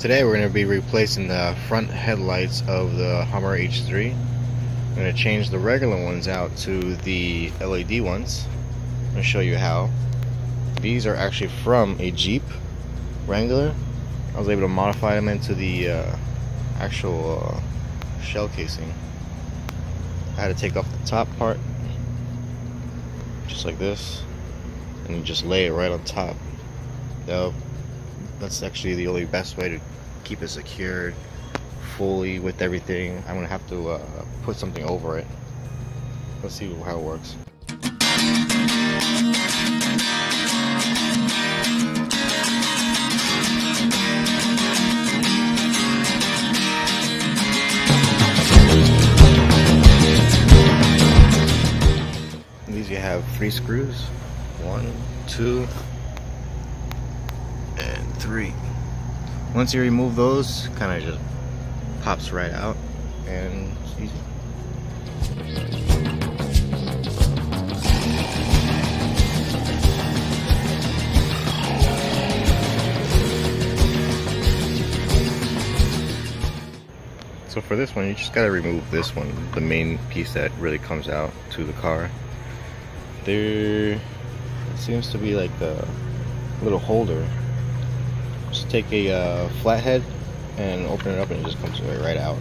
Today we're going to be replacing the front headlights of the Hummer H3. I'm going to change the regular ones out to the LED ones. I'm going to show you how. These are actually from a Jeep Wrangler. I was able to modify them into the actual shell casing. I had to take off the top part, just like this, and you just lay it right on top. That's actually the only best way to keep it secured fully with everything. I'm gonna have to put something over it. Let's see how it works. These you have 3 screws, 1, 2, and 3. Once you remove those, kind of just pops right out, and it's easy. So for this one, you just gotta remove this one, the main piece that really comes out to the car. There seems to be like a little holder. Just take a flathead and open it up, and it just comes right out.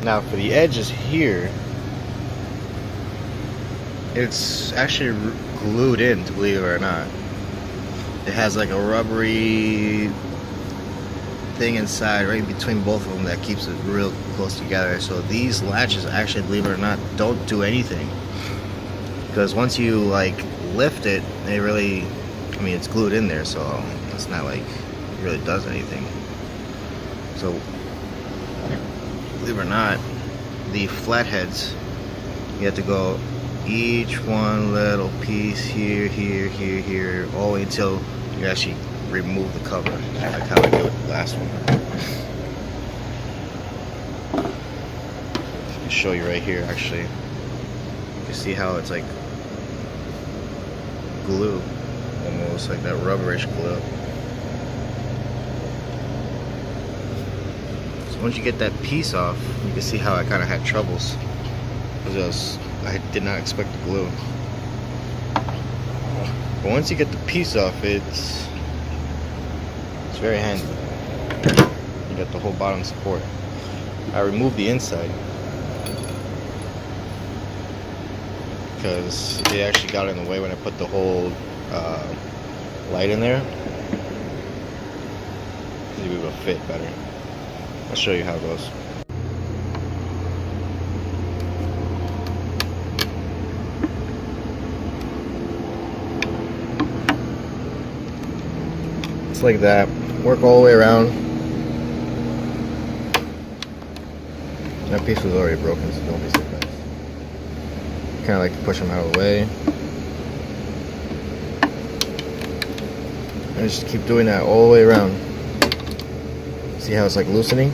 Now for the edges here, it's actually glued in, to believe it or not. It has like a rubbery thing inside right between both of them that keeps it real close together. So these latches actually, believe it or not, don't do anything, because once you like lift it, they really, I mean, it's glued in there, so it's not like it really does anything. So believe it or not, the flatheads, you have to go each one little piece here, here, here, here, all the way until you actually remove the cover, like how I did with the last one. I'll show you right here. Actually, you can see how it's like glue, almost like that rubberish glue. So once you get that piece off, you can see how I kind of had troubles, because I did not expect the glue. But once you get the piece off, it's very handy. You got the whole bottom support. I removed the inside because it actually got in the way when I put the whole light in there. Maybe it will fit better. I'll show you how it goes. It's like that. Work all the way around. That piece was already broken, so don't be surprised. Kind of like to push them out of the way. And just keep doing that all the way around. See how it's like loosening?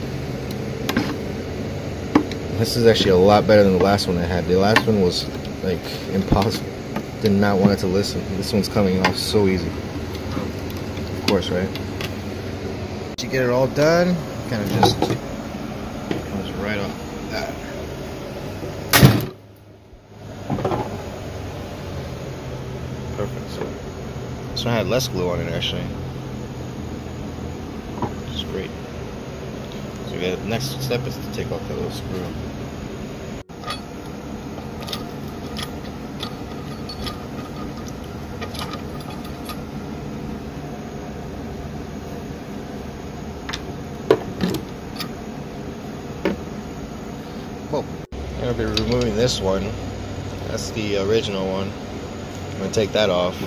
This is actually a lot better than the last one I had. The last one was like impossible. Did not want it to listen. This one's coming off so easy. Of course, right? To get it all done, kind of just comes right off that. Perfect. So this one had less glue on it actually, which is great. So the next step is to take off the little screw. Well, I'm going to be removing this one. That's the original one. I'm going to take that off.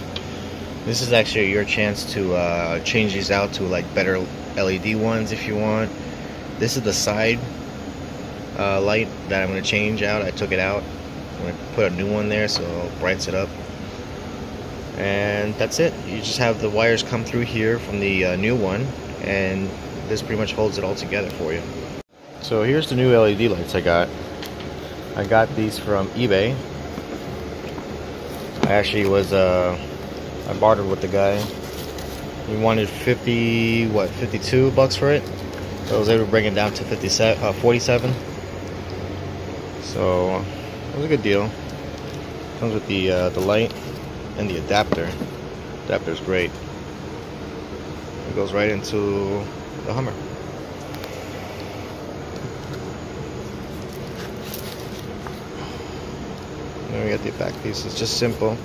This is actually your chance to change these out to like better LED ones if you want. This is the side light that I'm going to change out. I took it out. I'm going to put a new one there so it brightens it up. And that's it. You just have the wires come through here from the new one, and this pretty much holds it all together for you. So here's the new LED lights I got. I got these from eBay. I actually was I bartered with the guy. He wanted 52 bucks for it. So I was able to bring it down to 47. So it was a good deal. Comes with the light and the adapter. Adapter's great. It goes right into the Hummer. Then we got the back piece. It's just simple.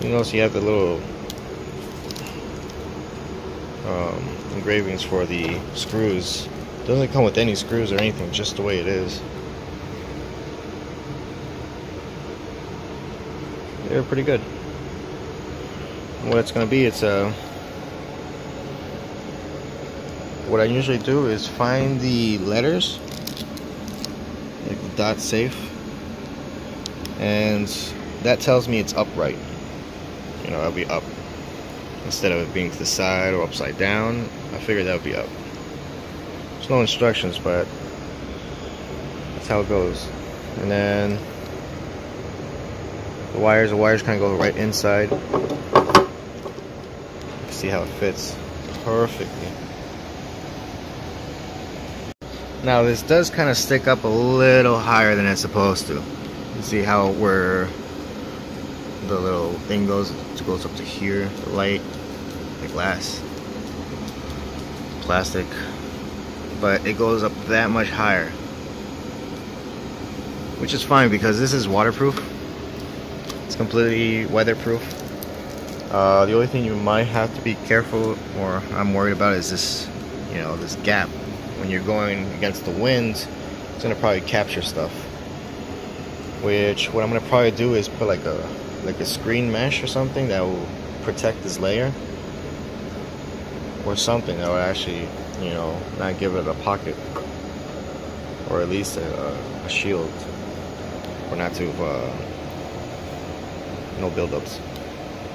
You notice you have the little engravings for the screws. It doesn't come with any screws or anything, just the way it is. They're pretty good. And what it's gonna be, it's what I usually do is find the letters, like the dot safe, and that tells me it's upright. You know, it'll be up. Instead of it being to the side or upside down, I figured that would be up. There's no instructions, but that's how it goes. And then the wires kind of go right inside. See how it fits perfectly. Now this does kind of stick up a little higher than it's supposed to. You see how where the little thing goes up to here, the light, the glass, plastic, but it goes up that much higher, which is fine because this is waterproof. It's completely weatherproof. The only thing you might have to be careful, or I'm worried about, is this, you know, this gap. When you're going against the wind, it's gonna probably capture stuff. Which what I'm gonna probably do is put like a screen mesh or something that will protect this layer, or something that will actually, you know, not give it a pocket, or at least a shield, or not to no buildups.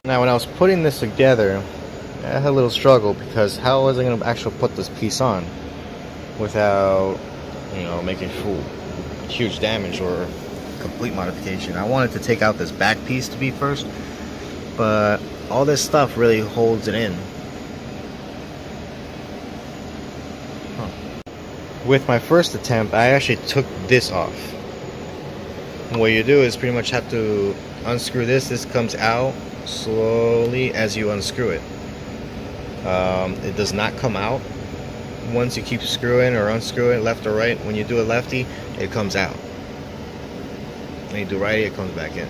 Now when I was putting this together, I had a little struggle because how was I going to actually put this piece on without, you know, making huge damage or complete modification. I wanted to take out this back piece to be first, but all this stuff really holds it in. With my first attempt, I actually took this off. And what you do is pretty much have to unscrew this. This comes out slowly as you unscrew it. It does not come out once you keep screwing or unscrewing left or right. When you do a lefty, it comes out. When you do righty, it comes back in.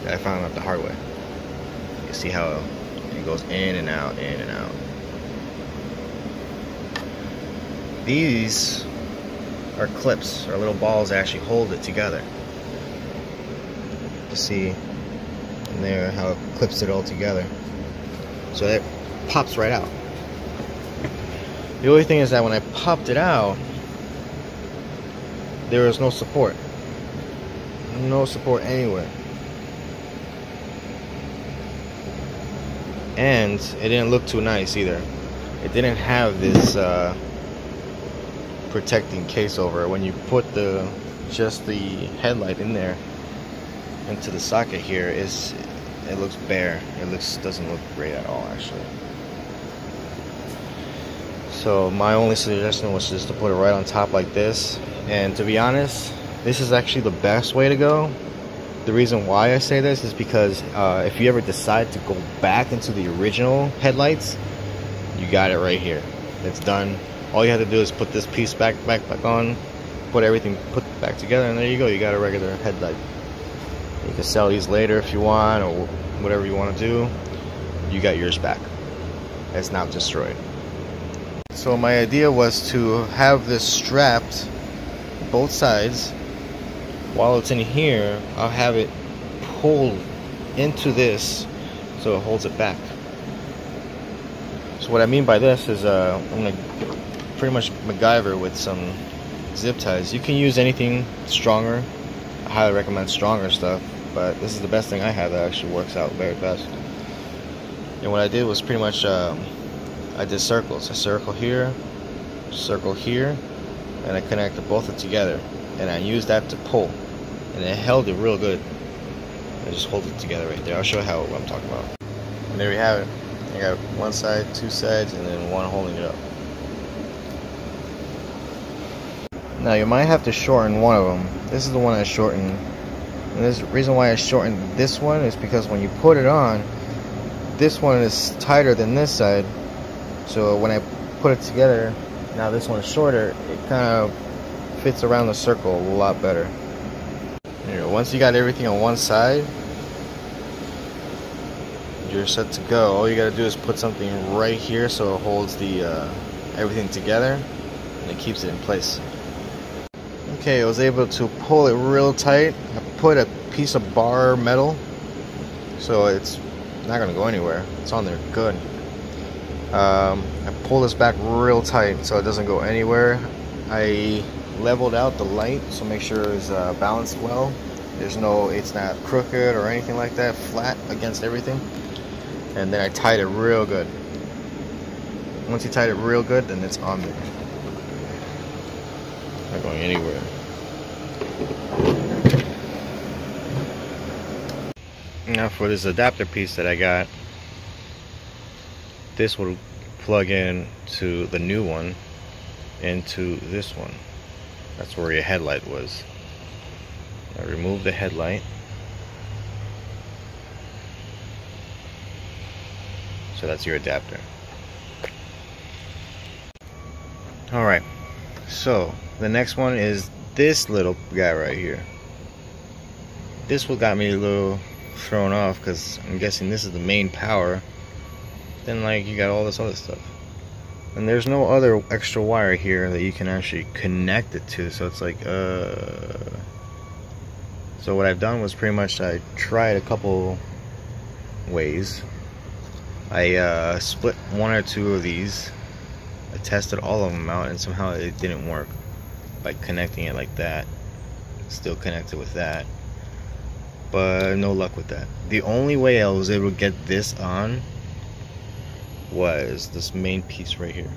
I found out the hard way. You see how it goes in and out, in and out. These are clips, or little balls that actually hold it together. You see in there how it clips it all together. So it pops right out. The only thing is that when I popped it out, there was no support. No support anywhere. And it didn't look too nice either. It didn't have this protecting case over it. When you put just the headlight in there into the socket here, it looks bare. It doesn't look great at all, actually. So my only suggestion was just to put it right on top like this. And to be honest, this is actually the best way to go. The reason why I say this is because if you ever decide to go back into the original headlights, you got it right here. It's done. All you have to do is put this piece back on, put everything back together, and there you go. You got a regular headlight. You can sell these later if you want, or whatever you want to do. You got yours back. It's not destroyed. So my idea was to have this strapped both sides. While it's in here, I'll have it pulled into this so it holds it back. So what I mean by this is I'm gonna pretty much MacGyver with some zip ties. You can use anything stronger. I highly recommend stronger stuff, but this is the best thing I have that actually works out very best. And what I did was pretty much I did circles. A circle here, and I connected both of it together, and I used that to pull, and it held it real good. I just hold it together right there. I'll show you what I'm talking about. And there we have it. I got one side, two sides, and then one holding it up. Now you might have to shorten one of them. This is the one I shortened. And the reason why I shortened this one is because when you put it on, this one is tighter than this side. So when I put it together, now this one's shorter, it kind of fits around the circle a lot better. Here, once you got everything on one side, you're set to go. All you gotta do is put something right here so it holds the everything together and it keeps it in place. Okay, I was able to pull it real tight. I put a piece of bar metal so it's not gonna go anywhere. It's on there good. I pull this back real tight so it doesn't go anywhere. I leveled out the light so make sure it's balanced well. It's not crooked or anything like that, flat against everything. And then I tied it real good. Once you tied it real good, then it's on there. Not going anywhere. Now for this adapter piece that I got, this will plug in to the new one into this one. That's where your headlight was. I removed the headlight. So that's your adapter. Alright, so the next one is this little guy right here. This one got me a little thrown off because I'm guessing this is the main power. Then like you got all this other stuff. And there's no other extra wire here that you can actually connect it to, so it's like so what I've done was pretty much I tried a couple ways. I split one or two of these. I tested all of them out and somehow it didn't work by connecting it like that. Still connected with that, but no luck with that. The only way I was able to get this on was this main piece right here.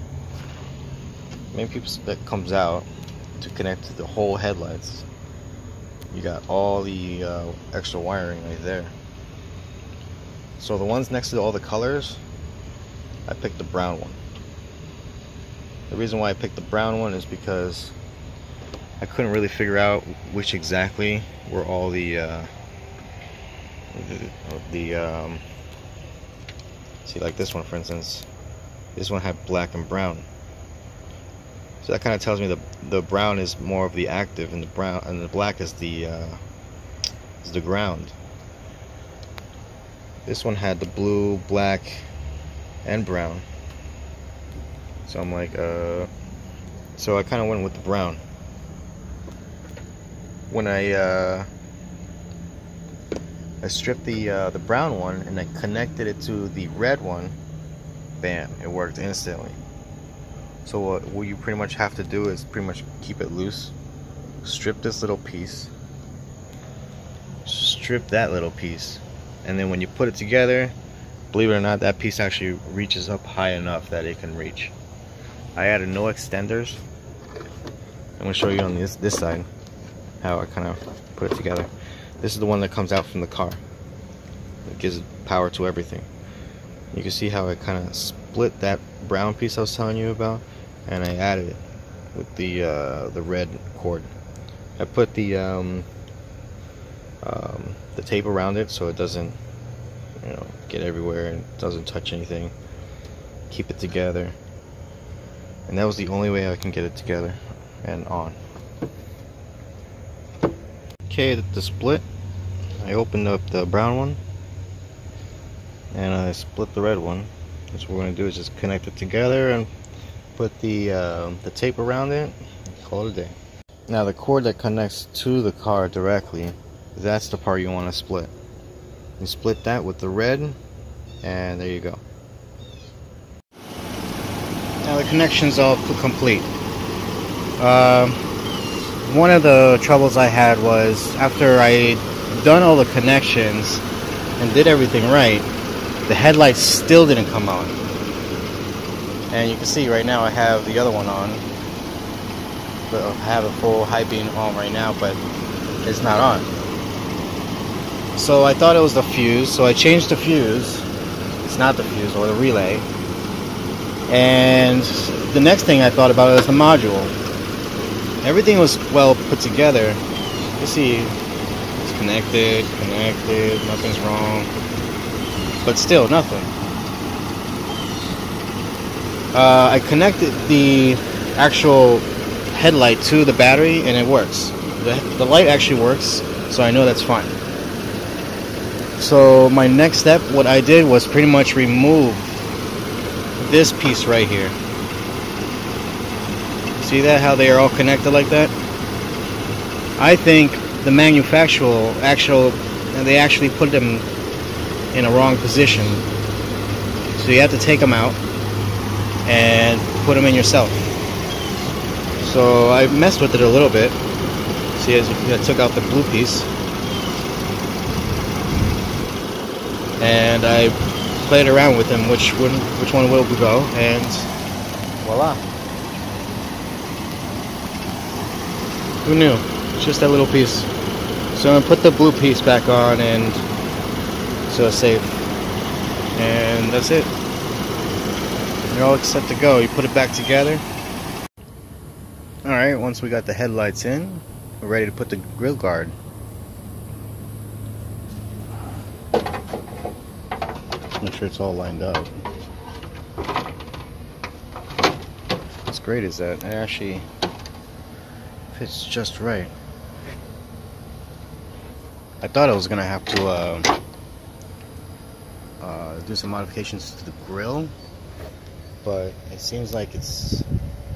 Main piece that comes out to connect to the whole headlights. You got all the extra wiring right there. So the ones next to all the colors, I picked the brown one. The reason why I picked the brown one is because I couldn't really figure out which exactly were all see, like this one for instance, this one had black and brown, so that kind of tells me the brown is more of the active and the black is the ground. This one had the blue, black, and brown, so I'm like so I kind of went with the brown. When I stripped the brown one and I connected it to the red one, bam, it worked instantly. So what you pretty much have to do is pretty much keep it loose, strip this little piece, strip that little piece, and then when you put it together, believe it or not, that piece actually reaches up high enough that it can reach. I added no extenders. I'm going to show you on this side how I kind of put it together. This is the one that comes out from the car. It gives power to everything. You can see how I kind of split that brown piece I was telling you about, and I added it with the red cord. I put the tape around it so it doesn't, get everywhere and doesn't touch anything. Keep it together, and that was the only way I can get it together and on. Okay, the split, I opened up the brown one and I split the red one. That's what we're going to do is just connect it together and put the tape around it and call it a day. Now the cord that connects to the car directly, that's the part you want to split. You split that with the red, and there you go. Now the connection's all complete. One of the troubles I had was after I done all the connections and did everything right, the headlights still didn't come on. And you can see right now I have the other one on, have a full high beam on right now, but it's not on. So I thought it was the fuse, so I changed the fuse. It's not the fuse, or the relay. And the next thing I thought about was the module. Everything was well put together. You see, it's connected, nothing's wrong. But still, nothing. I connected the actual headlight to the battery and it works. The light actually works, so I know that's fine. So my next step, what I did was pretty much remove this piece right here. See that, how they are all connected like that? I think the manufacturer they actually put them in a wrong position. So you have to take them out and put them in yourself. So I messed with it a little bit. See, I took out the blue piece and I played around with them, which one will go, and voila. Who knew? It's just that little piece. So I'm gonna put the blue piece back on, and so it's safe. And that's it. You're all set to go. You put it back together. Alright, once we got the headlights in, we're ready to put the grill guard. Make sure it's all lined up. What's great is that it actually fits just right. I thought I was gonna have to do some modifications to the grill, but it seems like it's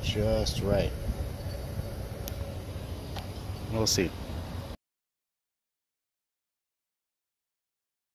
just right. We'll see.